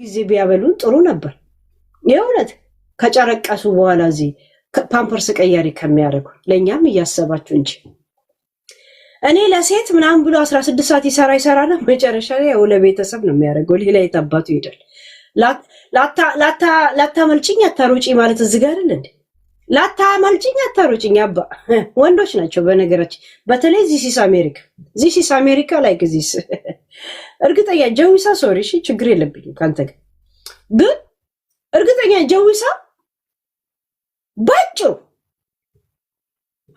ጊዜ ቢያበሉን ጥሩ ነበር። የእውነት ከጨረቀሱ በኋላ እዚህ ፓምፐርስ ቀያሪ ከሚያደርጉ ለእኛም እያሰባችሁ እንጂ እኔ ለሴት ምናምን ብሎ 16 ሰዓት ይሰራና መጨረሻ ላይ ያው ለቤተሰብ ነው የሚያደርገው። ሌላ የታባቱ ይሄዳል። ላታመልጭኝ አታሮጪ ማለት እዚህ ጋር አይደል እንዴ? ላታመልጭኝ አታሮጪኝ አባ ወንዶች ናቸው በነገራችን። በተለይ ዚስ አሜሪካ ላይ ዚስ እርግጠኛ ጀዊሳ ሶሪ እሺ ችግር የለብኝም ካንተ ግን እርግጠኛ ጀዊሳ ባጭሩ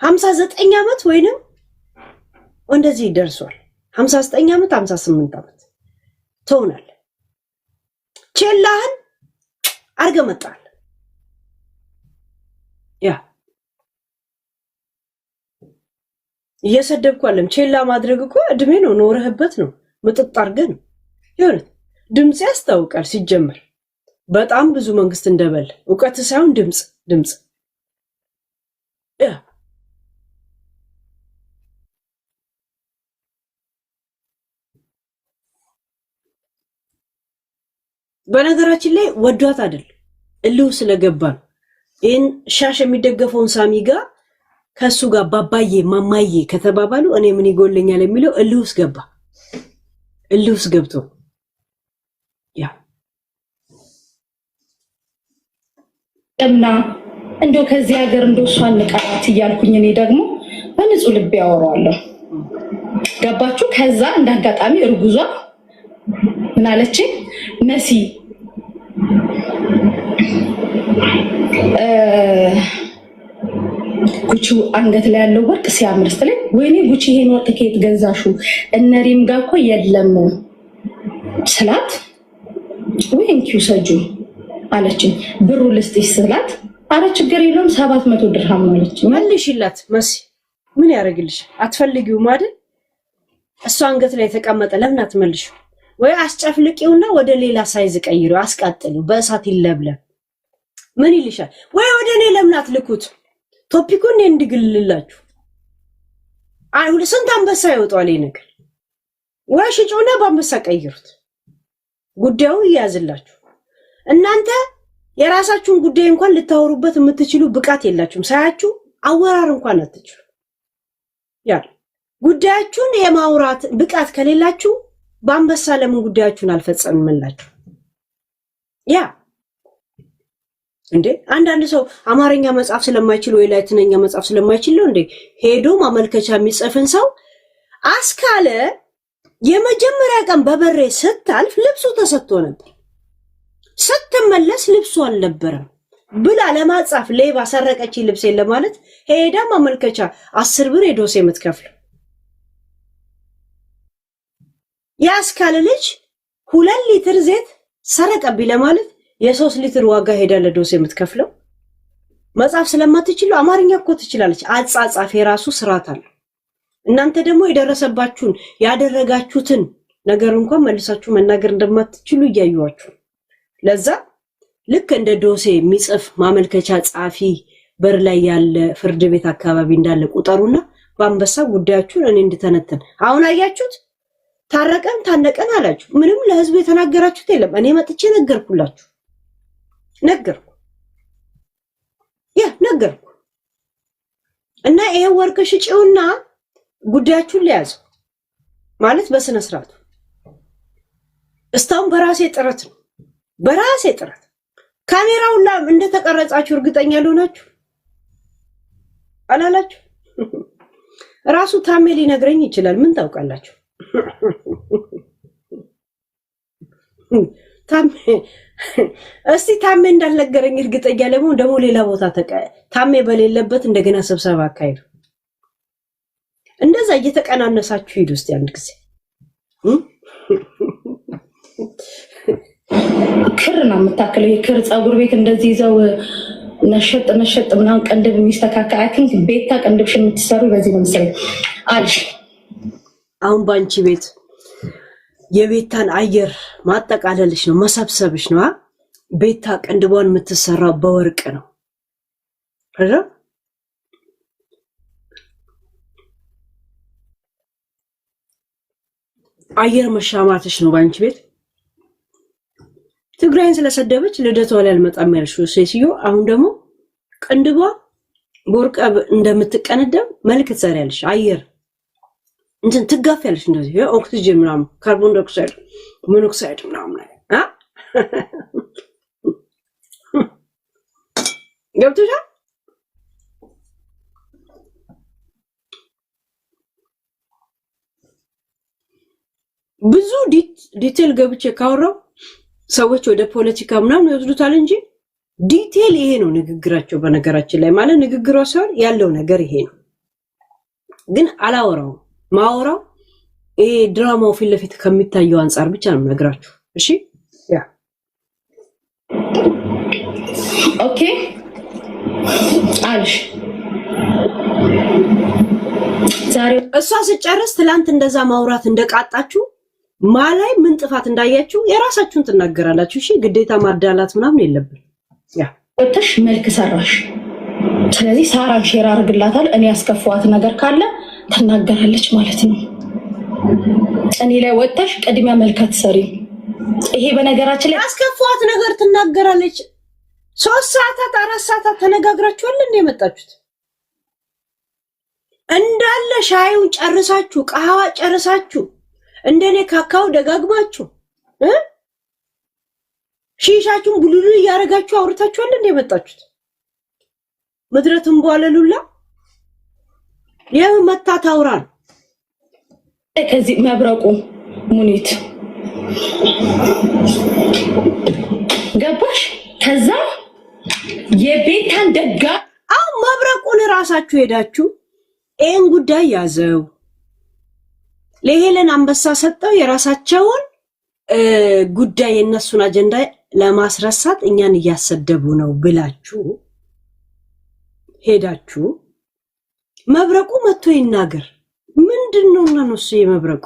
59 ዓመት ወይንም እንደዚህ ደርሷል። 59 ዓመት 58 ዓመት ትሆናለህ። ቼላህን አርገመጣል ያ እየሰደብኩ አለም ቼላ ማድረግ እኮ እድሜ ነው ኖረህበት ነው ምጥጥ አርገን ይሁን ድምጽ ያስታውቃል። ሲጀመር በጣም ብዙ መንግስት እንደበል ዕውቀት ሳይሆን ድምጽ ያ በነገራችን ላይ ወዷት አይደል እልው ስለገባ ይሄን ሻሽ የሚደገፈውን ሳሚ ጋር ከሱ ጋር ባባዬ ማማዬ ከተባባሉ እኔ ምን ይጎልኛል የሚለው እልውስ ገብቶ ያ እና እንደው ከዚህ ሀገር እንደው እሷን ንቀራት እያልኩኝ እኔ ደግሞ በንጹህ ልብ ያወራዋለሁ። ገባችሁ? ከዛ እንዳጋጣሚ እርጉዟ ምን አለች መሲ ጉቺ አንገት ላይ ያለው ወርቅ ሲያምር ስትለኝ ወይኔ ጉቺ ይሄን ወርቅ ከየት ገዛሹ? እነሪም ጋር እኮ የለም ስላት ወይንኪው ሰጁ አለችኝ። ብሩ ልስጥሽ ስላት አረ ችግር የለውም 700 ድርሃም አለች። መልሽላት መሲ ምን ያደርግልሽ? አትፈልጊውም አይደል? እሷ አንገት ላይ ተቀመጠ ለምን አትመልሺው? ወይ አስጨፍልቂውና ወደ ሌላ ሳይዝ ቀይሩ፣ አስቃጥሉ፣ በእሳት ይለብለም። ምን ይልሻል? ወይ ወደ እኔ ለምን አትልኩት? ቶፒኩን እንድግልላችሁ ሁሉ ስንት አንበሳ ይወጣል ይሄ ነገር። ወይ ሽጩና በአንበሳ ቀይሩት፣ ጉዳዩ ይያዝላችሁ። እናንተ የራሳችሁን ጉዳይ እንኳን ልታወሩበት የምትችሉ ብቃት የላችሁም። ሳያችሁ አወራር እንኳን አትችሉ። ያ ጉዳያችሁን የማውራት ብቃት ከሌላችሁ በአንበሳ ለምን ጉዳያችሁን አልፈጸምምላችሁ? ያ እንዴ አንዳንድ ሰው አማርኛ መጻፍ ስለማይችል ወይ ላቲንኛ መጻፍ ስለማይችል ነው እንዴ ሄዶ ማመልከቻ የሚጽፍን ሰው አስካለ የመጀመሪያ ቀን በበሬ ስታልፍ ልብሱ ተሰጥቶ ነበር፣ ስትመለስ ልብሱ አልነበረም ብላ ለማጻፍ ሌባ ሰረቀች ልብስ የለ ማለት ሄዳ ማመልከቻ 10 ብር ሄዶስ የምትከፍል ያስካለ ልጅ 2 ሊትር ዘይት ሰረቀብኝ ለማለት የ3 ሊትር ዋጋ ሄዳ ለዶስ የምትከፍለው መጻፍ ስለማትችሉ አማርኛ እኮ ትችላለች። አጻጻፍ የራሱ ስርዓት አለ። እናንተ ደግሞ የደረሰባችሁን ያደረጋችሁትን ነገር እንኳን መልሳችሁ መናገር እንደማትችሉ እያዩዋችሁ ለዛ ልክ እንደ ዶሴ የሚጽፍ ማመልከቻ ጻፊ በር ላይ ያለ ፍርድ ቤት አካባቢ እንዳለ ቁጠሩና በአንበሳ ጉዳያችሁን እኔ እንድተነተን። አሁን አያችሁት? ታነቀን አላችሁ። ምንም ለህዝቡ የተናገራችሁት የለም። እኔ መጥቼ ነገርኩ እና ይሄ ወርቅ ሽጪውና ጉዳያችሁን ሊያዙ ማለት በስነ ስርዓቱ እስታውን በራሴ ጥረት ካሜራው ላይ እንደተቀረጻችሁ እርግጠኛ ልሆናችሁ አላላችሁ? ራሱ ታሜ ሊነግረኝ ይችላል። ምን ታውቃላችሁ? ታሜ እንዳልነገረኝ እርግጠኛ ለመሆን ደግሞ ሌላ ቦታ ታሜ በሌለበት እንደገና ስብሰባ አካሄዱ። እንደዛ እየተቀናነሳችሁ ሂዱ እስቲ አንድ ጊዜ። ክር ነው የምታክለው የክር ፀጉር ቤት እንደዚህ ይዘው ነሸጥ ምናምን ቀንድብ የሚስተካከል አይ ቲንክ ቤታ ቀንድብሽ የምትሰሩ በዚህ ነው መሰለኝ አልሽ። አሁን ባንቺ ቤት የቤታን አየር ማጠቃለልሽ ነው መሰብሰብሽ ነው። ቤታ ቀንድቧን የምትሰራው በወርቅ ነው አይደል? አየር መሻማትሽ ነው ባንቺ ቤት ትግራይን ስለሰደበች ልደቷ ላይ አልመጣም ያልሽው ሴትዮ አሁን ደግሞ ቅንድቧ ቦርቃ እንደምትቀነደም መልክ ትሰሪያለሽ። አየር እንትን ትጋፊያለሽ እንደዚህ ኦክሲጅን ምናምን ካርቦን ዳይኦክሳይድ ሞኖክሳይድ ምናምን አ ገብቶሻል? ብዙ ዲቴል ገብቼ ካወራው ሰዎች ወደ ፖለቲካ ምናምን ይወስዱታል እንጂ ዲቴል ይሄ ነው ንግግራቸው። በነገራችን ላይ ማለት ንግግሯ ሳይሆን ያለው ነገር ይሄ ነው። ግን አላወራው ማወራው ይሄ ድራማው ፊት ለፊት ከሚታየው አንፃር ብቻ ነው ነግራችሁ። እሺ ያ ኦኬ አልሽ ዛሬ እሷ ስጨርስ ትላንት እንደዛ ማውራት እንደቃጣችሁ ማላይ ምን ጥፋት እንዳያችሁ የራሳችሁን ትናገራላችሁ። እሺ ግዴታ ማዳላት ምናምን የለብን። ያ ወጥሽ መልክ ሰራሽ። ስለዚህ ሳራን ሼር አድርግላታል። እኔ ያስከፋዋት ነገር ካለ ትናገራለች ማለት ነው። እኔ ላይ ወጥሽ ቅድሚያ መልከት ሰሪ። ይሄ በነገራችን ላይ ያስከፋዋት ነገር ትናገራለች። 3 ሰዓታት 4 ሰዓታት ተነጋግራችኋል እንዴ የመጣችሁት? እንዳለ ሻዩን ጨርሳችሁ ቃዋ ጨርሳችሁ እንደኔ ካካው ደጋግማችሁ ሺሻችሁን ቡሉሉ ያረጋችሁ አውርታችኋል እንዴ የመጣችሁት? ምድረቱን በኋለሉላ የመታት አውራን ከዚህ መብረቁ ሙኒት ገባሽ? ከዛ የቤታን ደጋ መብረቁን ራሳችሁ ሄዳችሁ ይሄን ጉዳይ ያዘው ለሄለን አንበሳ ሰጠው የራሳቸውን ጉዳይ የነሱን አጀንዳ ለማስረሳት እኛን እያሰደቡ ነው ብላችሁ ሄዳችሁ መብረቁ መጥቶ ይናገር። ምንድነው ነው እሱ የመብረቁ?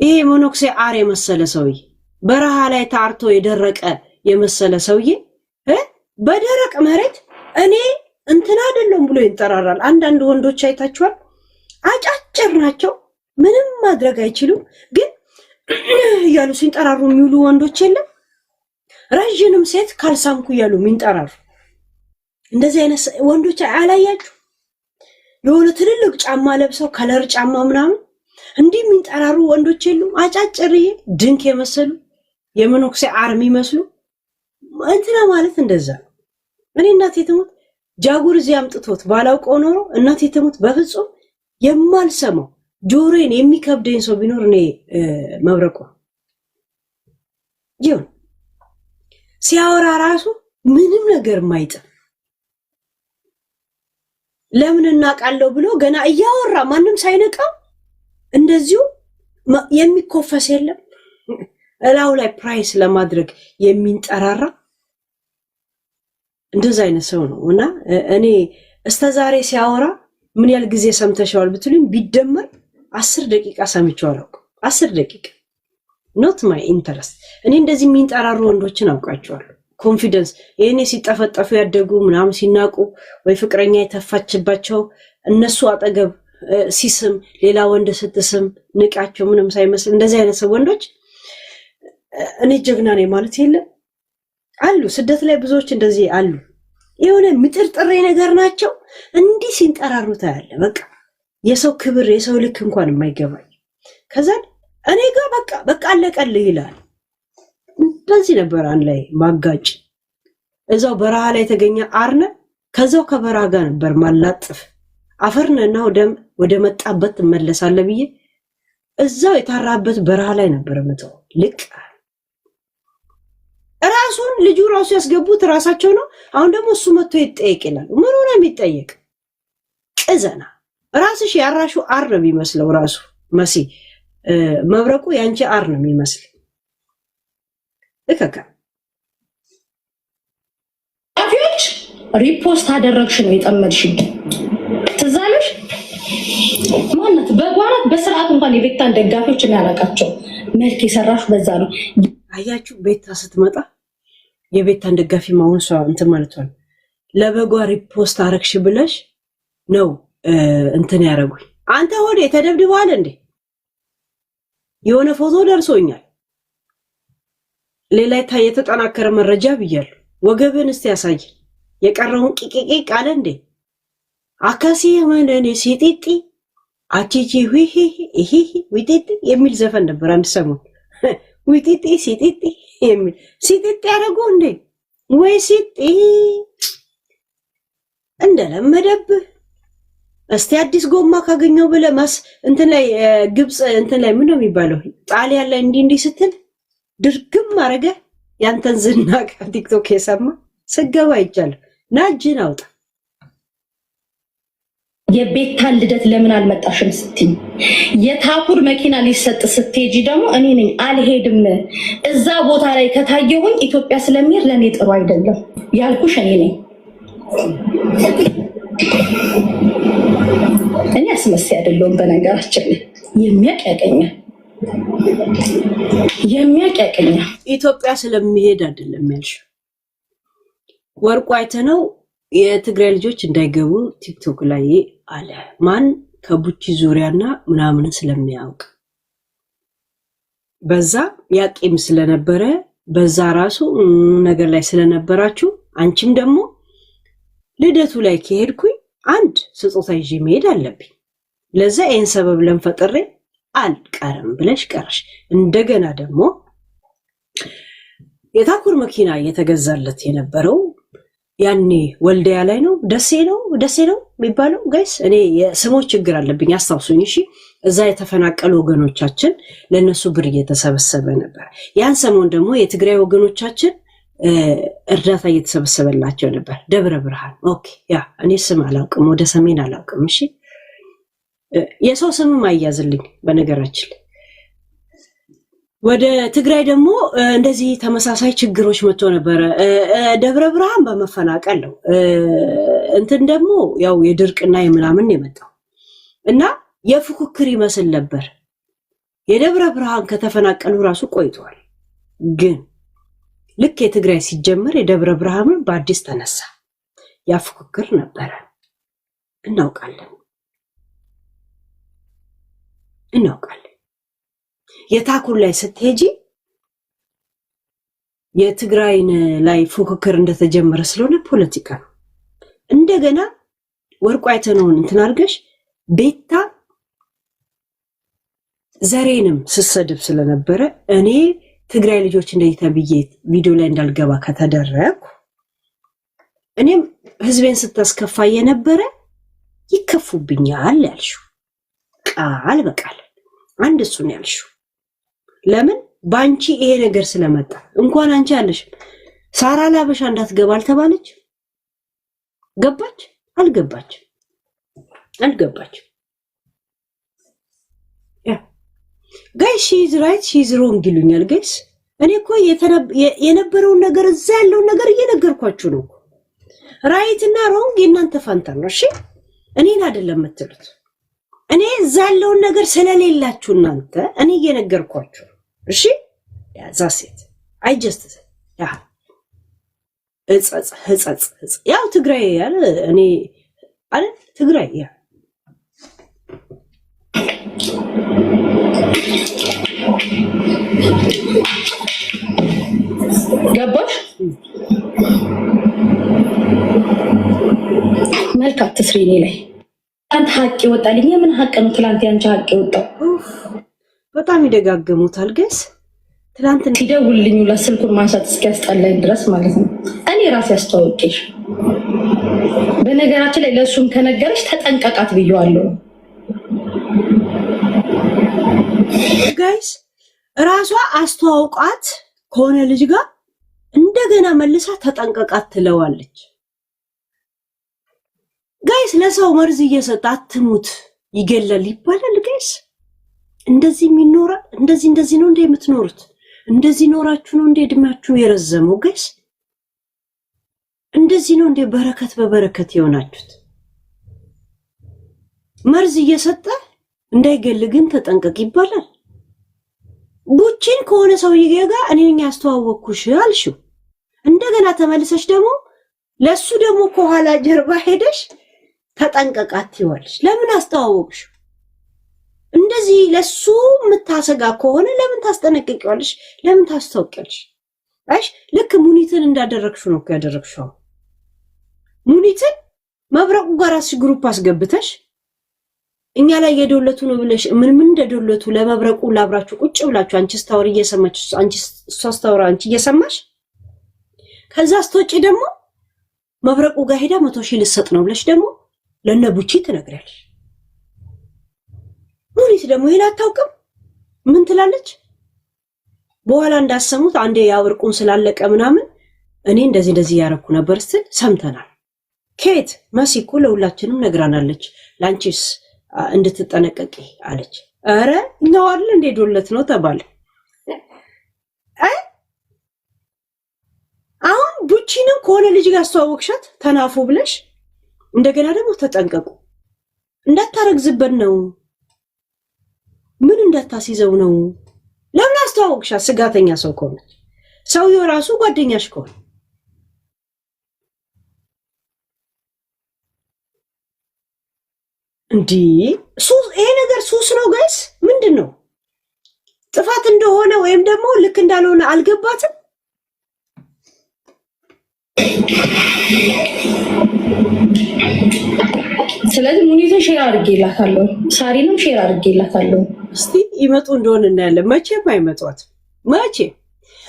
ይሄ ሞኖክሴ አር የመሰለ ሰውዬ በረሃ ላይ ታርቶ የደረቀ የመሰለ ሰውዬ በደረቅ መሬት እኔ እንትና አይደለም ብሎ ይንጠራራል። አንዳንድ ወንዶች አይታችኋል፣ አጫጭር ናቸው፣ ምንም ማድረግ አይችሉም፣ ግን እያሉ ሲንጠራሩ የሚውሉ ወንዶች የለም። ረጅንም ሴት ካልሳምኩ እያሉ የሚንጠራሩ እንደዚህ አይነት ወንዶች አላያችሁ? የሆነ ትልልቅ ጫማ ለብሰው ከለር ጫማ ምናምን እንዲህ የሚንጠራሩ ወንዶች የሉም? አጫጭርዬ ድንክ የመሰሉ የመኖክሴ አርሚ መስሉ እንትና ማለት እንደዛ ነው። እኔ እናቴ ትሙት ጃጉር እዚህ አምጥቶት ባላውቀው ኖሮ እናቴ ትሙት በፍጹም የማልሰማው ጆሮዬን የሚከብደኝ ሰው ቢኖር እኔ መብረቁ ይሁን። ሲያወራ ራሱ ምንም ነገር ማይጥም ለምን እናቃለው ብሎ ገና እያወራ ማንም ሳይነቃው እንደዚሁ የሚኮፈስ የለም። እላው ላይ ፕራይስ ለማድረግ የሚንጠራራ እንደዛ አይነት ሰው ነው። እና እኔ እስተዛሬ ሲያወራ ምን ያህል ጊዜ ሰምተሻል ብትሉኝ ቢደመር 10 ደቂቃ ሰምቼው አላውቅም። 10 ደቂቃ ኖት ማይ ኢንተረስት። እኔ እንደዚህ የሚንጠራሩ ወንዶችን አውቃቸዋለሁ። ኮንፊደንስ የኔ ሲጠፈጠፉ ያደጉ ምናምን ሲናቁ ወይ ፍቅረኛ የተፋችባቸው እነሱ አጠገብ ሲስም ሌላ ወንድ ስትስም ንቃቸው ምንም ሳይመስል እንደዚህ አይነት ሰው ወንዶች እኔ ጀግና ነኝ ማለት የለም አሉ። ስደት ላይ ብዙዎች እንደዚህ አሉ። የሆነ ምጥርጥሬ ነገር ናቸው። እንዲህ ሲንጠራሩታ ያለ በቃ የሰው ክብር የሰው ልክ እንኳን የማይገባኝ ከዛ እኔ ጋር በቃ አለቀልህ ይላል። እንደዚህ ነበር አንድ ላይ ማጋጭ እዛው በረሃ ላይ የተገኘ አርነ ከዛው ከበረሃ ጋር ነበር ማላጥፍ አፈርነና ወደ መጣበት ተመለሳለ ብዬ እዛው የታራበት በረሃ ላይ ነበር መተው ልቅ ራሱን ልጁ ራሱ ያስገቡት ራሳቸው ነው። አሁን ደግሞ እሱ መጥቶ ይጠየቅ ይላል። ምን ሆነ የሚጠየቅ ቅዘና ራስሽ ያራሹ አር ነው የሚመስለው ራሱ መሲ መብረቁ ያንቺ አር ነው የሚመስል እከካ አፊዎች ሪፖስት አደረግሽ ነው የጠመድሽኝ ትዛለሽ ማለት በጓራት በስርዓት እንኳን የቤታን ደጋፊዎች እና ያላቃቸው መልክ የሰራሽ በዛ ነው። አያችሁ ቤታ ስትመጣ የቤታን ደጋፊ ማውን ሰው እንትን ማለት ነው። ለበጓ ሪፖስት አረግሽ ብለሽ ነው እንትን ያረጉኝ። አንተ ሆዴ ተደብድበዋል እንዴ? የሆነ ፎቶ ደርሶኛል። ሌላ የተጠናከረ መረጃ ብያለሁ። ወገብን እስቲ ያሳይ። የቀረውን ቂቂቂ ቃለ እንዴ አካሲ የማንደኔ ሲጢጢ አቺቺ ዊሂ ይሂ ዊጢጢ የሚል ዘፈን ነበር አንድ ሰሞን። ዊጢጢ ሲጢጢ የሚል ሲጢጢ ያደረጉ እንዴ ወይ ሲጢ እንደለመደብህ። እስቲ አዲስ ጎማ ካገኘው ብለህ እንትን ላይ ግብጽ እንትን ላይ ምን ነው የሚባለው ጣሊያን ላይ እንዲህ ስትል ድርግም አረገ። ያንተን ዝና ከቲክቶክ የሰማ ስገባ ይቻላል ና እጅን አውጣ። የቤታን ልደት ለምን አልመጣሽም ስትይ የታኩር መኪና ሊሰጥ ስትሄጂ ደግሞ እኔ ነኝ አልሄድም፣ እዛ ቦታ ላይ ከታየሁኝ ኢትዮጵያ ስለሚሄድ ለእኔ ጥሩ አይደለም ያልኩሽ እኔ ነኝ። እኔ አስመሳይ አይደለሁም። በነገራችን ላይ የሚያቀቀኛ ኢትዮጵያ ስለሚሄድ አይደለም ያልሽው። ወርቁ አይተነው የትግራይ ልጆች እንዳይገቡ ቲክቶክ ላይ አለ። ማን ከቡቺ ዙሪያና ምናምን ስለሚያውቅ በዛ ያቂም ስለነበረ በዛ ራሱ ነገር ላይ ስለነበራችሁ አንቺም ደግሞ ልደቱ ላይ ከሄድኩኝ አንድ ስጦታ ይዤ መሄድ አለብኝ። ለዛ ይሄን ሰበብ ለምፈጥሬ አልቀርም ብለሽ ቀርሽ። እንደገና ደግሞ የታኩር መኪና እየተገዛለት የነበረው ያኔ ወልዲያ ላይ ነው ደሴ ነው የሚባለው። ጋይስ እኔ የስሞች ችግር አለብኝ አስታውሱኝ እሺ። እዛ የተፈናቀሉ ወገኖቻችን ለነሱ ብር እየተሰበሰበ ነበር። ያን ሰሞን ደግሞ የትግራይ ወገኖቻችን እርዳታ እየተሰበሰበላቸው ነበር። ደብረ ብርሃን ኦኬ። ያ እኔ ስም አላውቅም፣ ወደ ሰሜን አላውቅም እሺ። የሰው ስምም አያዝልኝ በነገራችን። ወደ ትግራይ ደግሞ እንደዚህ ተመሳሳይ ችግሮች መጥቶ ነበረ። ደብረ ብርሃን በመፈናቀል ነው። እንትን ደግሞ ያው የድርቅና የምናምን የመጣው እና የፉክክር ይመስል ነበር። የደብረ ብርሃን ከተፈናቀሉ ራሱ ቆይቷል። ግን ልክ የትግራይ ሲጀመር የደብረ ብርሃንን በአዲስ ተነሳ። ያ ፉክክር ነበረ። እናውቃለን። የታኩር ላይ ስትሄጂ የትግራይን ላይ ፉክክር እንደተጀመረ ስለሆነ ፖለቲካ ነው። እንደገና ወርቁ አይተነውን እንትን አድርገሽ ቤታ ዘሬንም ስሰድብ ስለነበረ እኔ ትግራይ ልጆች እንደዚህ ተብዬ ቪዲዮ ላይ እንዳልገባ ከተደረኩ እኔም ህዝቤን ስታስከፋ የነበረ ይከፉብኛል ያልሽው ቃል በቃል አንድ እሱን ያልሽው። ለምን ባንቺ ይሄ ነገር ስለመጣ እንኳን አንቺ አለሽ ሳራ ላበሻ እንዳትገባ አልተባለች? ገባች? አልገባች። ያ ጋይስ ሺዝ ራይት ሺዝ ሮንግ ይሉኛል ጋይስ። እኔ እኮ የነበረውን ነገር እዛ ያለውን ነገር እየነገርኳችሁ ነው። ራይት እና ሮንግ የእናንተ ፋንታ ነው እሺ። እኔን አይደለም የምትሉት። እኔ እዛ ያለውን ነገር ስለሌላችሁ እናንተ እኔ እየነገርኳችሁ እሺ። ያዛ ሴት አይ ጀስት ያ ህጸጽ ያው ትግራይ ያለ እኔ አለ ትግራይ ያ ገባሽ? መልካም ትስሪኔ ላይ አንተ ሀቅ ይወጣልኝ። የምን ሀቅ ነው? ትላንት ያንቺ ሀቅ ይወጣው። በጣም ይደጋግሙታል ገስ ትላንት ይደውልልኝ ለስልኩን ማንሳት እስኪያስጠላኝ ድረስ ማለት ነው። እኔ ራሴ አስተዋውቄሽ በነገራችን ላይ ለእሱም ከነገረች ተጠንቀቃት ብየዋለሁ። ጋይስ ራሷ አስተዋውቃት ከሆነ ልጅ ጋር እንደገና መልሳ ተጠንቀቃት ትለዋለች። ጋይስ ለሰው መርዝ እየሰጣ አትሙት ይገላል ይባላል። ጋይስ እንደዚህ የሚኖራ እንደዚህ ነው እንደ የምትኖሩት? እንደዚህ ኖራችሁ ነው እንደ እድሜያችሁ የረዘመው? ጋይስ እንደዚህ ነው እንደ በረከት በበረከት የሆናችሁት? መርዝ እየሰጠ እንዳይገል ግን ተጠንቀቅ ይባላል። ቡቺን ከሆነ ሰውዬ ጋር እኔ ነኝ ያስተዋወቅኩሽ አልሽው። እንደገና ተመልሰሽ ደግሞ ለሱ ደግሞ ከኋላ ጀርባ ሄደሽ ተጠንቀቃት ይዋልሽ። ለምን አስተዋወቅሽ? እንደዚህ ለሱ የምታሰጋ ከሆነ ለምን ታስጠነቅቂዋለሽ? ለምን ታስተዋወቂያለሽ? እሺ ልክ ሙኒትን እንዳደረግሽው ነው ያደረግሽው። ሙኒትን መብረቁ ጋር ግሩፕ አስገብተሽ እኛ ላይ የዶለቱ ነው ብለሽ ምን እንደዶለቱ ለመብረቁ ላብራችሁ ቁጭ ብላችሁ አንቺ ስታወሪ እየሰማች አንቺ ስታወራ አንቺ እየሰማሽ ከዛ ስትወጪ ደግሞ መብረቁ ጋር ሄዳ 100,000 ልሰጥ ነው ብለሽ ደግሞ ለነቡቺ ትነግሪያለሽ። ሙኒት ደግሞ ይሄን አታውቅም። ምን ትላለች? በኋላ እንዳሰሙት አንዴ ያወርቁን ስላለቀ ምናምን እኔ እንደዚህ ያረኩ ነበር ስትል ሰምተናል። ኬት መሲኮ ለሁላችንም ነግራናለች። ላንቺስ እንድትጠነቀቂ አለች። አረ እኛው አይደል እንደ ዶለት ነው ተባለ። አሁን ቡቺንም ከሆነ ልጅ ጋር አስተዋወቅሻት ተናፉ ብለሽ እንደገና ደግሞ ተጠንቀቁ እንዳታረግዝበት ነው ምን እንዳታሲዘው ነው። ለምን አስተዋወቅሻት? ስጋተኛ ሰው ከሆነች ሰውየው ራሱ ጓደኛሽ ከሆነ እንዴ ይሄ ነገር ሱስ ነው ጋይስ። ምንድነው ጥፋት እንደሆነ ወይም ደግሞ ልክ እንዳልሆነ አልገባትም። ስለዚህ ሙኒትን ሼር አድርጌላታለሁ፣ ሳሪንም ሼር አድርጌላታለሁ። እስቲ ይመጡ እንደሆነ እናያለን። መቼም አይመጧት። መቼም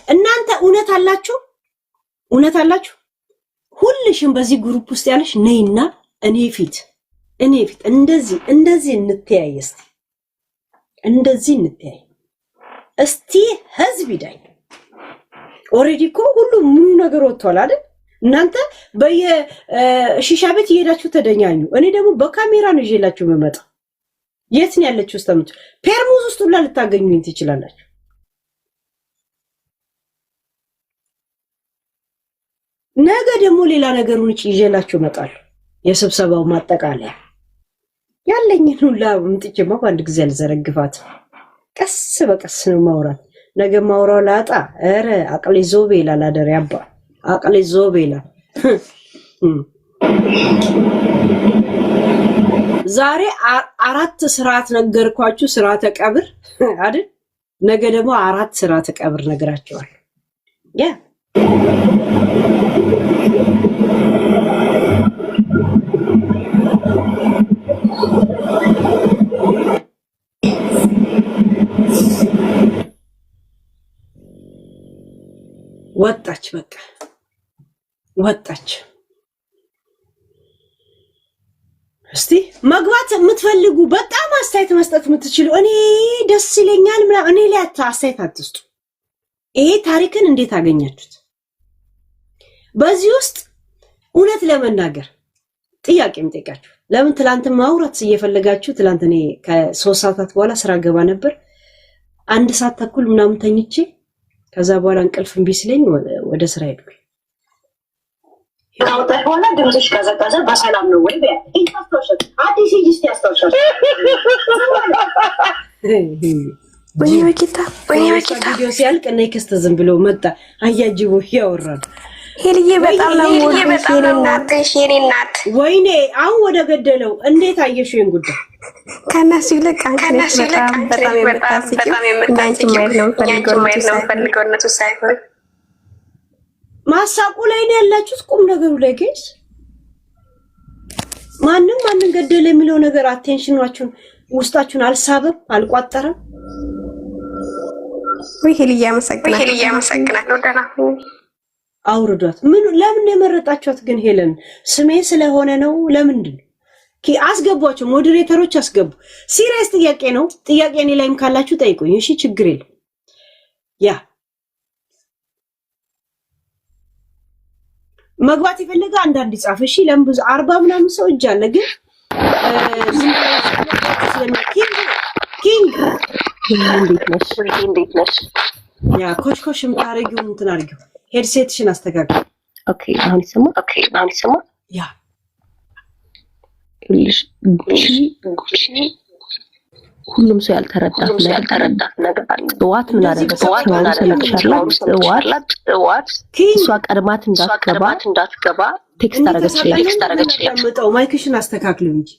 እናንተ እውነት አላችሁ። ሁልሽም በዚህ ግሩፕ ውስጥ ያለሽ ነይና እኔ ፊት እንደዚህ እንተያይ። እስቲ ህዝብ ይዳኝ። ኦሬዲ እኮ ሁሉ ምኑ ነገር ወጥቷል አይደል? እናንተ በየሺሻ ቤት እየሄዳችሁ ተደኛኙ። እኔ ደግሞ በካሜራ ነው ይዤላችሁ የምመጣው። የት ነው ያለችው? ስተምቱ ፔርሙዝ ውስጥ ሁላ ልታገኙኝ ትችላላችሁ። ነገ ደግሞ ሌላ ነገሩን ይዤላችሁ እመጣለሁ። የስብሰባው ማጠቃለያ ያለኝን ሁላ ምጥጭማ በአንድ ጊዜ አልዘረግፋትም። ቀስ በቀስ ነው ማውራት። ነገ ማውራው ላጣ ኧረ አቅሌ ዞቤ ይላል አደር ያባ አቅሌ ዞቤ ይላል። ዛሬ 4 ስርዓት ነገርኳችሁ፣ ስርዓተ ቀብር አይደል? ነገ ደግሞ 4 ስርዓተ ቀብር ነገራችኋል። ያ ወጣች፣ በቃ ወጣች። እስቲ መግባት የምትፈልጉ በጣም አስተያየት መስጠት የምትችሉ እኔ ደስ ይለኛል ምናምን እኔ ላይ አስተያየት አትስጡ። ይሄ ታሪክን እንዴት አገኛችሁት? በዚህ ውስጥ እውነት ለመናገር ጥያቄ የምጠይቃችሁ ለምን ትላንት ማውራት እየፈለጋችሁ ትላንት እኔ ከ3 ሰዓታት በኋላ ስራ ገባ ነበር 1 ሰዓት ተኩል ምናምን ተኝቼ ከዛ በኋላ እንቅልፍ እምቢ ሲለኝ ወደ ስራ ሄድኩ። ካውጣሽ በኋላ ድምፅሽ ቀዘቀዘ። በሰላም ነው ወይ በያ ኢንታስተውሸት አዲስ ይስቲ ያስተውሸት ወይኔ በቂታ ቪዲዮ ሲያልቅ እና ይከስተ ዝም ብሎ መጣ አያጅቦ ያወራል። ሄልዬ በጣም ነው የኔ እናት። ወይኔ አሁን ወደ ገደለው እንዴት አየሽው? ይሄን ጉዳይ ከነሱ ይልቅ አንቺ በጣም የምታስቂው እንዳንቺ ማየት ነው ፈልገውነቱ ሳይሆን ማሳቁ ላይ ነው ያላችሁት። ቁም ነገሩ ላይ ጋይስ ማንን ገደለ የሚለው ነገር አቴንሽናችሁን ውስጣችሁን አልሳበም አልቋጠረም። ወይ ሄልዬ አመሰግናለሁ። ደህና አውርዷት። ለምን የመረጣችኋት ግን ሄለን? ስሜ ስለሆነ ነው? ለምንድን አስገቧቸው? ሞዴሬተሮች አስገቡ። ሲሪየስ ጥያቄ ነው። ጥያቄ እኔ ላይም ካላችሁ ጠይቁኝ። እሺ ችግር የለም። ያ መግባት የፈለገ አንዳንድ ይጻፍ። እሺ ለምን ብዙ 40 ምናምን ሰው እጅ አለ። ግን ኪንግ እንዴት ነሽ? ያ ኮሽኮሽ የምታረጊው እንትን አድርጊው። ሄድሴትሽን አስተካክል። ኦኬ አሁን ይሰማ። ያ ጉቺ ሁሉም ሰው ያልተረዳት ነገር አለ። ጥዋት ምን አደረገች? ጥዋት እሷ ቀድማት እንዳትገባ ቴክስት አደረገችላት። መጣው ማይክሽን አስተካክሉ እንጂ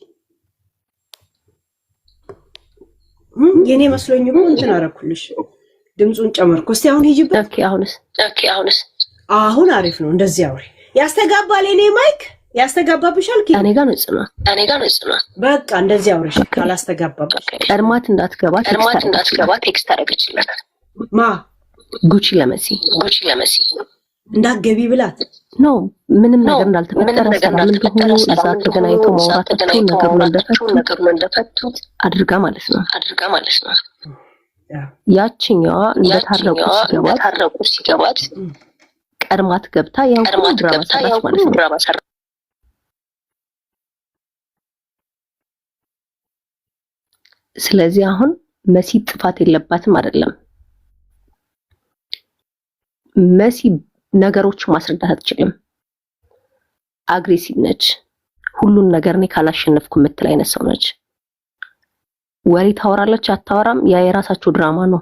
የኔ መስሎኝ ነው እንትን አደረኩልሽ። ድምጹን ጨመርኩ። እስቲ አሁን ሂጂበት። አሁንስ አሁን አሪፍ ነው። እንደዚህ አውሪ። ያስተጋባል። እኔ ማይክ ያስተጋባብሻል። እኔ ጋር ነው። በቃ እንደዚህ አውሪ። ካላስተጋባብሽ ቀድማት እንዳትገባ ቴክስት አደረገችላት። ማ ጉቺ ለመሲ እንዳትገቢ ብላት ነው። ምንም ነገር እንዳልተፈጠረ ሰላም እንደሆኑ እዛ ተገናኝተው ማውራታቸው ነገሩን እንደፈቱ አድርጋ ማለት ነው። ያችኛዋ እንደታረቁ ሲገባት ቀድማት ገብታ ያን ድራማ ሰራች ማለት ነው። ስለዚህ አሁን መሲ ጥፋት የለባትም አይደለም። መሲ ነገሮችን ማስረዳት አትችልም። አግሬሲቭ ነች። ሁሉን ነገር እኔ ካላሸነፍኩ የምትል አይነት ሰው ነች። ወሬ ታወራለች አታወራም፣ ያ የራሳቸው ድራማ ነው።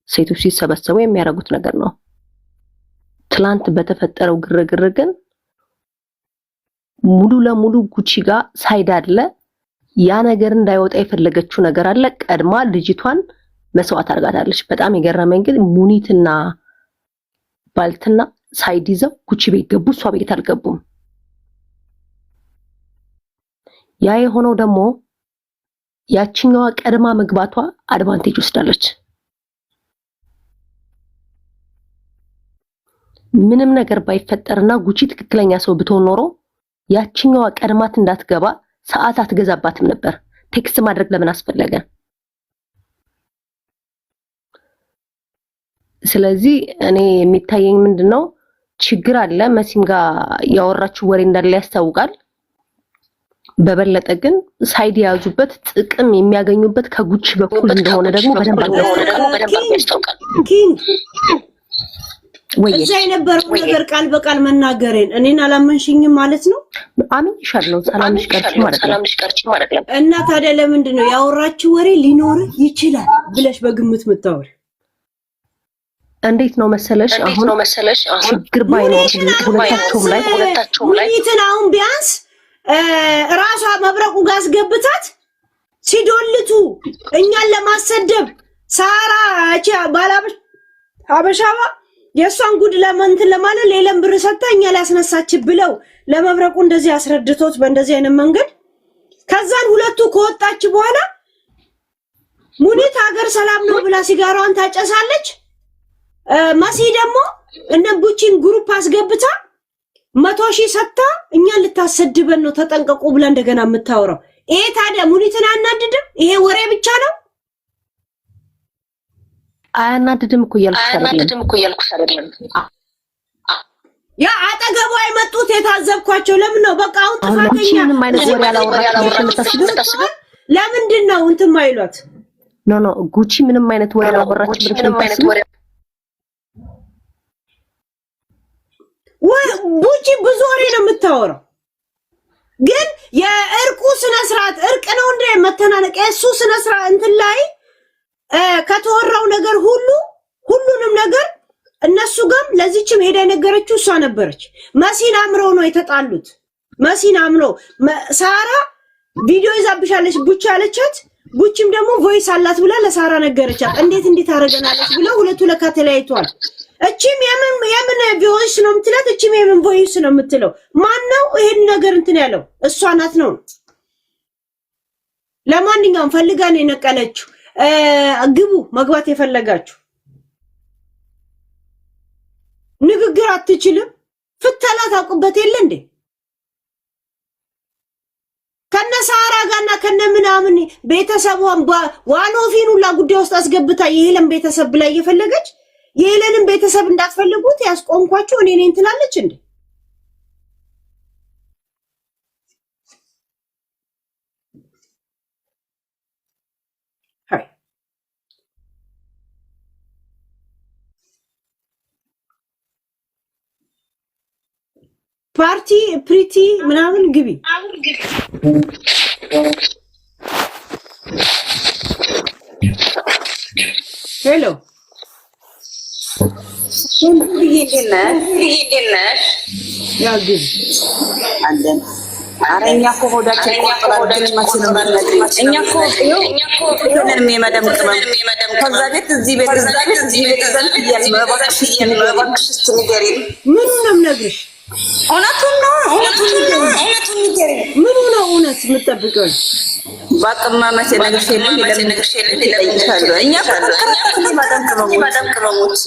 ሴቶች ሲሰበሰቡ የሚያደርጉት ነገር ነው። ትላንት በተፈጠረው ግርግር ግን ሙሉ ለሙሉ ጉቺ ጋር ሳይድ አለ። ያ ነገር እንዳይወጣ የፈለገችው ነገር አለ። ቀድማ ልጅቷን መስዋዕት አድርጋታለች። በጣም የገረመኝ ግን ሙኒትና ባልትና ሳይድ ይዘው ጉቺ ቤት ገቡ፣ እሷ ቤት አልገቡም። ያ የሆነው ደግሞ ያችኛዋ ቀድማ መግባቷ አድቫንቴጅ ወስዳለች። ምንም ነገር ባይፈጠርና ጉቺ ትክክለኛ ሰው ብትሆን ኖሮ ያችኛዋ ቀድማት እንዳትገባ ሰዓት አትገዛባትም ነበር። ቴክስት ማድረግ ለምን አስፈለገ? ስለዚህ እኔ የሚታየኝ ምንድነው ችግር አለ። መሲም ጋር ያወራችው ወሬ እንዳለ ያስታውቃል። በበለጠ ግን ሳይድ ያዙበት ጥቅም የሚያገኙበት ከጉቺ በኩል እንደሆነ ደግሞ በደንብ ያስታውቃል። እዛ የነበረው ነገር ቃል በቃል መናገሬን እኔን አላመንሽኝም ማለት ነው። አምንሻለሁ። ሰላምሽ ቀርቺ ማለት ነው። እና ታዲያ ለምንድን ነው ያወራችው ወሬ ሊኖር ይችላል ብለሽ በግምት የምታወሪ? እንዴት ነው መሰለሽ አሁን ችግር ባይኖር ሁለታቸውም ላይ እንትን አሁን ቢያንስ ራሷ መብረቁ ጋር አስገብታት ሲዶልቱ እኛን ለማሰደብ ሳራ አቻ ባላበሽ ሀበሻባ የሷን ጉድ ለማንተን ለማለት ሌላም ብር ሰጣ እኛ ላስነሳች ብለው ለመብረቁ እንደዚህ አስረድቶት በእንደዚህ አይነት መንገድ ከዛን ሁለቱ ከወጣች በኋላ ሙኒት ሀገር ሰላም ነው ብላ ሲጋራዋን ታጨሳለች። መሲ ደግሞ እነ ቡቺን ግሩፕ አስገብታ 100,000 ሰጣ እኛን ልታሰድበን ነው ተጠንቀቁ ብላ እንደገና የምታወራው ይሄ ታዲያ ሙኒትን አናድድም? ይሄ ወሬ ብቻ ነው። አያናድድም እኮ እያልኩሽ አይደለም። ያ አጠገቧ የመጡት የታዘብኳቸው ለምን ነው? በቃ አሁን ጥፋተኛ ምንም አይነት ወሬ አላወራችም። ለምንድን ነው እንትን ማይሏት? ኖ ጉቺ ምንም አይነት ወሬ አላወራችም። ጉቺ ብዙ ወሬ ነው የምታወራው። ግን የእርቁ ስነ ስርዓት እርቅ ነው እንደ መተናነቅ እሱ ስነ ስርዓት እንትን ላይ ከተወራው ነገር ሁሉንም ነገር እነሱ ጋር ለዚህችም ሄዳ የነገረችው እሷ ነበረች። መሲን አምረው ነው የተጣሉት። መሲን አምረው ሳራ ቪዲዮ ይዛብሻለች ቡቻ አለቻት። ቡችም ደግሞ ቮይስ አላት ብላ ለሳራ ነገረቻት። እንዴት አረጋናለች ብለው ሁለቱ ለካ ተለያይቷል። እቺም የምን ቮይስ ነው የምትላት? እቺም የምን ቮይስ ነው የምትለው? ማን ነው ይሄን ነገር እንትን ያለው? እሷ ናት ነው። ለማንኛውም ፈልጋ ነው የነቀለችው። ግቡ መግባት የፈለጋችሁ ንግግር አትችልም። ፍተላ ታውቁበት የለ እንዴ? ከነሳራ ጋርና ከነምናምን ቤተሰቧን ዋኖፊን ሁላ ጉዳይ ውስጥ አስገብታ የሄለን ቤተሰብ ብላ እየፈለገች የሄለንን ቤተሰብ እንዳትፈልጉት ያስቆምኳችሁ እኔ ነኝ ትላለች እንዴ? ፓርቲ ፕሪቲ ምናምን ግቢ ሄሎ ይሄ ነሽ ያ ግቢ አንደን አረኛ እኮ ሆዳችን ቆጥራችን መስሎን እኛ እኮ ይሄንን የመደም ቅመም ከዛ ቤት እዚህ ቤት እዛ ቤት እዚህ ቤት ዘንድ እባክሽ ንገሪኝ። ምኑ ነው የምነግርሽ? እውነቱን ነው ንገሪኝ። ምኑ ነው እውነት የምትጠብቀው? ባቅማ መቼ ነግርሽ የለም ይጠይቅሻለሁ። እኛ መደም ቅመሞች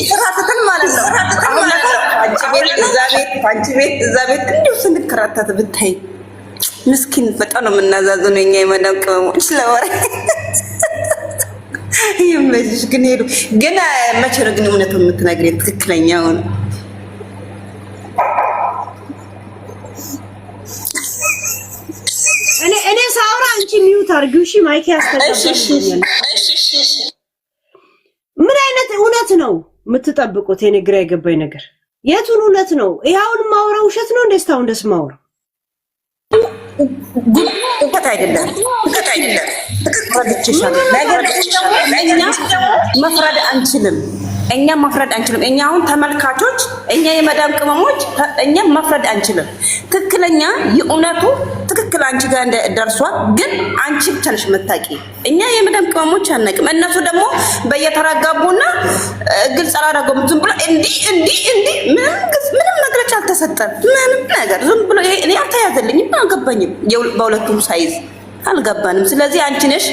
ስራተትን ማለት ነው። አንቺ ቤት እዛ ቤት እንዲሁ ስንከራተት ብታይ ምስኪን በጣም ነው የምናዛዝነው እኛ የመዳም ቅመሞች ለወሬ ይመችሽ። ግን ሄዱ ግን መቼ ነው ግን እውነቱን የምትነግሪኝ? ትክክለኛውን እኔ ሳውራ አንቺ ሚውት አድርጊው። እሺ ማይክ ያስተጋባኛል። ምን አይነት እውነት ነው የምትጠብቁት? የኔ ግራ የገባኝ ነገር የቱን እውነት ነው? ይሄውን ማውራው ውሸት ነው እንዴ? እስካሁን ደስ ማውራው እውቀት አይደለም። መፍረድ አንችልም። እኛ አሁን ተመልካቾች፣ እኛ የመዳም ቅመሞች እኛ መፍረድ አንችልም። ትክክለኛ የእውነቱ ትክክል አንቺ ጋር ደርሷል። ግን አንቺ ብቻ ነሽ የምታውቂ። እኛ የመዳም ቅመሞች አናውቅም። እነሱ ደግሞ በየተራጋቡና ግልጽ አላደረጉም። ዝም ብሎ እንዲህ ምንም ነገሮች አልተሰጠም። ምንም ነገር ዝም ብሎ እኔ አልተያዘልኝም፣ አልገባኝም። በሁለቱም ሳይዝ አልገባንም። ስለዚህ አንቺ ነሽ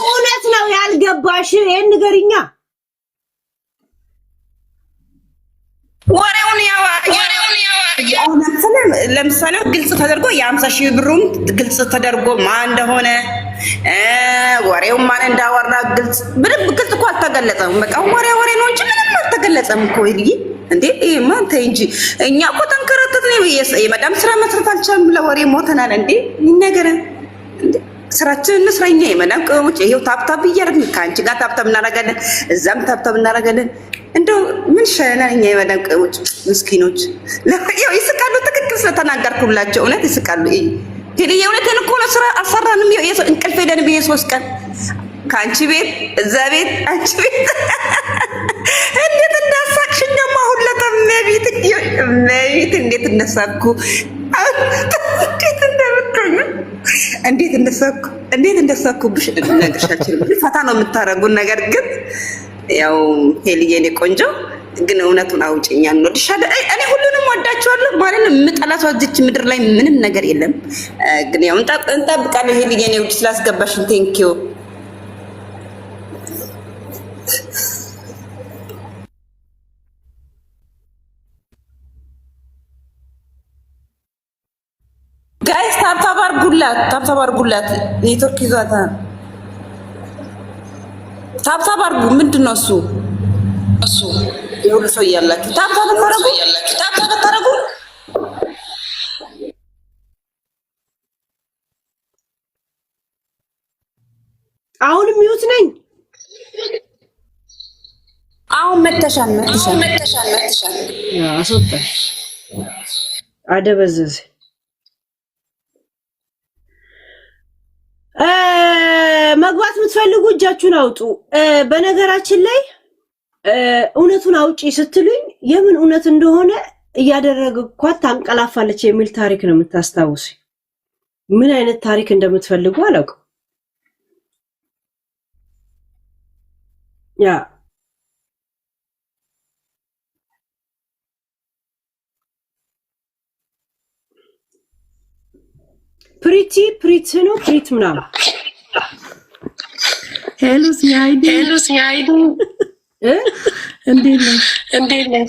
እውነት ነው ያልገባሽ። ይሄን ንገሪኛ። ወሬውን ለምሳሌ ግልጽ ተደርጎ የ50,000 ብሩም ግልጽ ተደርጎ ማን እንደሆነ ወሬው ማን እንዳወራ ግልጽ እኮ አልተገለጸም። በቃ ወሬ ነው እንጂ ምንም አልተገለጸም እኮ ይልይ እንዴ ማን ተይ እንጂ እኛ እኮ ተንከራተትን። የመዳም ስራ መስራት አልቻልንም። ለወሬ ሞተናል እንዴ ነገር እንዴ ስራችን እንስራኛ። የመዳም ቅመሞች ይሄው ታብታብ እያደረግን ከአንቺ ጋር ታብታብ እናደርጋለን፣ እዛም ታብታብ እናደርጋለን። እንደው ምን ሸናል? እኛ የመዳም ቅመሞች ምስኪኖች ያው ይስቃሉ። ትክክል ስለተናገርኩላቸው እውነት ይስቃሉ። ሄዲ የእውነትን እኮ ነው። ስራ አሰራንም እንቅልፍ ሄደን ብዬ 3 ቀን ከአንቺ ቤት እዛ ቤት አንቺ ቤት እንዴት እንዳሳቅሽኝ ደግሞ አሁን ለተመቤት እንዴት እንደሳኩ እንዴት እንደሳኩብሽ ልነግርሻችን። ፈታ ነው የምታረጉን ነገር ግን ያው ሄልዬ እኔ ቆንጆ ግን እውነቱን አውጪኛ እንወድሻለን። እኔ ሁሉንም ወዳቸዋለሁ ማለት ነው። የምጠላው እዚች ምድር ላይ ምንም ነገር የለም። ግን ያው እንጠብቃለን። ሄልዬ እኔ ውድ ስላስገባሽን ቴንኪዩ። ጋይስ ታብታብ አድርጉላት። ኔትወርክ ይዟታል። ታብታብ አድርጉ። ምንድን ነው እሱ የሁሉ ሰው እያላችሁ ታብታብ ታረጉ። አሁንም ሚውት ነኝ። አሁን መተሻል አስወጣኝ፣ አደበዘዘ። መግባት የምትፈልጉ እጃችሁን አውጡ። በነገራችን ላይ እውነቱን አውጪ ስትሉኝ የምን እውነት እንደሆነ እያደረግኳት ታንቀላፋለች የሚል ታሪክ ነው የምታስታውሱ። ምን አይነት ታሪክ እንደምትፈልጉ አላውቅም። ያ ፕሪት ነው ፕሪት ምናምን ሄሎ ሲያይዱ እንዴት ነህ?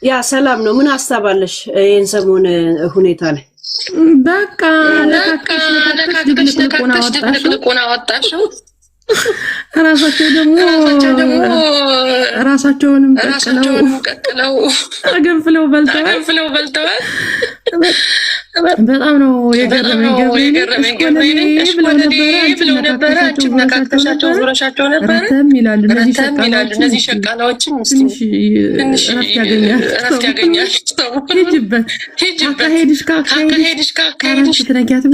ያ ሰላም ነው። ምን ሀሳብ አለሽ ይሄን ሰሞን ሁኔታ ላይ? በቃ ለካከሽ ድብልቁን አወጣሽው። ራሳቸው ደግሞ ራሳቸውንም ቀቅለው አገንፍለው በልተዋል። በጣም ነው የገረመኝ ብለው ነበረ። አንቺም ነካክተሻቸው ዙረሻቸው ነበረ። ረተም ይላሉ እነዚህ ሸቃላዎችን ትንሽ እረፍት ያገኛል። ሂጅበት ካካሄድሽ ትነኪያት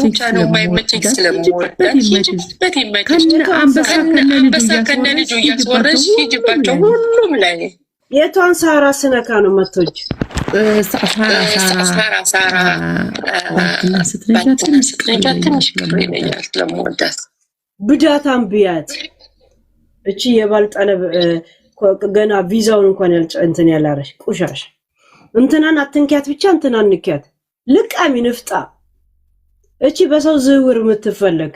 ብቻ ነው የማይመቸኝ ስለምወዳት ሂጅበት ይመችሽ። አንበሳ ከነልጁ እያስወረሽ ሂጅባቸው ሁሉም ላይ የቷን ሳራ ስነካ ነው መጥቶች ሳራ ትንሽ ቅር ይለኛል ስለምወዳት ብዳታም ቢያት እቺ የባል ጠለብ ገና ቪዛውን እንኳን እንትን ያላረሽ ቁሻሽ እንትናን አትንኪያት ብቻ እንትናን ንኪያት ልቃሚ ንፍጣ እቺ በሰው ዝውውር የምትፈልግ